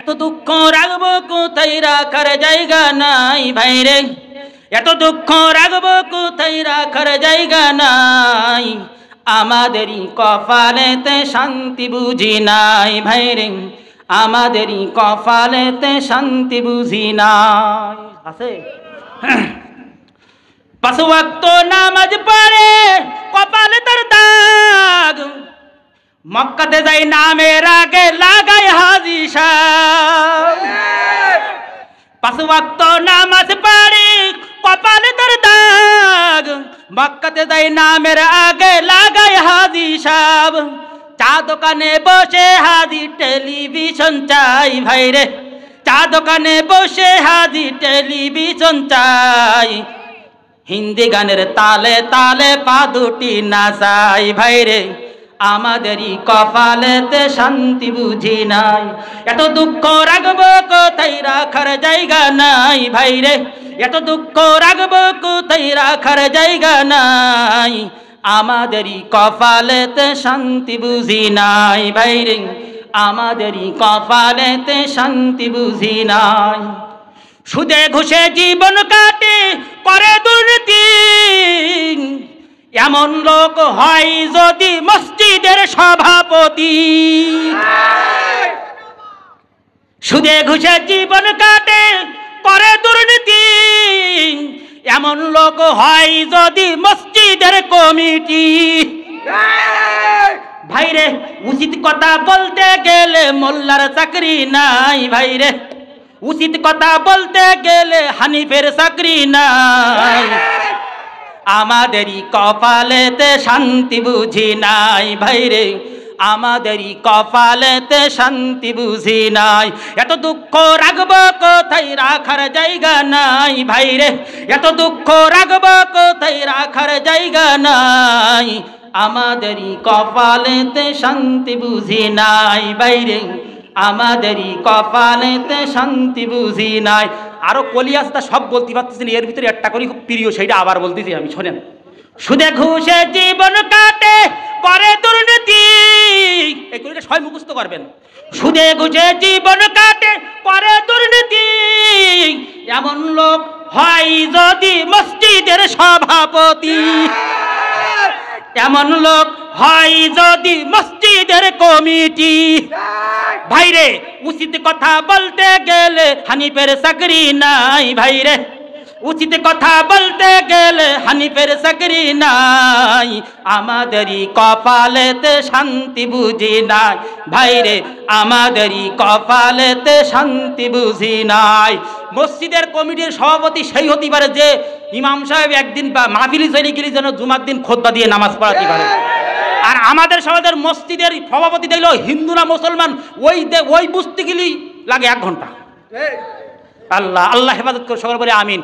এত দুঃখ রাখবো কোথায় রাখার জায়গা নাই ভাইরে, এত দুঃখ রাখবো কোথায় রাখার জায়গা নাই, আমাদেরই কপালেতে শান্তি বুঝি নাই ভাইরে, আমাদেরই কপালেতে শান্তি বুঝি নাই। আছে পাঁচ ওয়াক্ত নামাজ পড়ে কপালে তার দাগ, মক্কাতে যাই নামের আগে লাগাই হাজি সাহেব। পাঁচ ওয়াক্ত নামাজ পড়ে কপালে তার দাগ, মক্কাতে যাই নামের আগে লাগাই হাজি সাহেব। চা দোকানে বসে হাজি টেলিভিশন চাই ভাইরে, চা দোকানে বসে হাজি টেলিভিশন চাই, হিন্দি গানের তালে তালে পা দুটি নাচাই ভাইরে, আমাদেরই কপালেতে শান্তি বুঝি নাই। এত দুঃখ রাখবো কোথায় রাখার জায়গা নাই ভাইরে, এত দুঃখ রাখবো কোথায় রাখার জায়গা নাই, আমাদেরই কপালেতে শান্তি বুঝি নাই ভাইরে, আমাদেরই কপালেতে শান্তি বুঝি নাই। সুদে ঘুষে জীবন কাটে করে দুর্নীতি, এমন লোক হয় যদি মসজিদের সভাপতি। সুদে ঘুষে জীবন কাটে করে দুর্নীতি, এমন লোক হয় যদি মসজিদের কমিটি। ভাইরে উচিত কথা বলতে গেলে মোল্লার চাকরি নাই ভাইরে, উচিত কথা বলতে গেলে হানিফের চাকরি নাই, আমাদেরই কপালেতে শান্তি বুঝি নাই ভাইরে, আমাদেরই কপালেতে শান্তি বুঝি নাই। এত দুঃখ রাখবো কোথায় রাখার জায়গা নাই ভাইরে, এত দুঃখ রাখবো কোথায় রাখার জায়গা নাই, আমাদেরই কপালেতে শান্তি বুঝি নাই ভাইরে, আমাদেরই কপালেতে শান্তি বুঝি নাই। আরো কলিয়াসটা সব বলতে পারতেছি না, এর ভিতরে একটা করি খুব প্রিয়, সেইটা আবার বলতেছি আমি, শোনেন। সুদে ঘুষে জীবন কাটে করে দুর্নীতি, এই কলিটা সবাই মুখস্থ করবেন। সুদে ঘুষে জীবন কাটে করে দুর্নীতি, এমন লোক হয় যদি মসজিদের সভাপতি, এমন লোক হয় যদি মসজিদের কমিটি। ভাইরে উচিত কথা বলতে গেলে হানিফের চাকরি নাই ভাইরে, উচিত কথা বলতে গেলে হানিফের চাকরি নাই, আমাদেরই কপালেতে শান্তি বুঝি নাই ভাইরে, আমাদেরই কপালেতে শান্তি বুঝি নাই। মসজিদের কমিটির সভাপতি সেই হতে পারে যে ইমাম সাহেব একদিন বা মাহফিলি চলে গেলে যেন জুমার দিন খুতবা দিয়ে নামাজ পড়াতে পারে। আর আমাদের সমাজের মসজিদের সভাপতি দেখলো হিন্দু না মুসলমান ওই বুঝতে গেলেই লাগে 1 ঘন্টা। আল্লাহ আল্লাহ হেফাজত করে সকল বলে আমিন।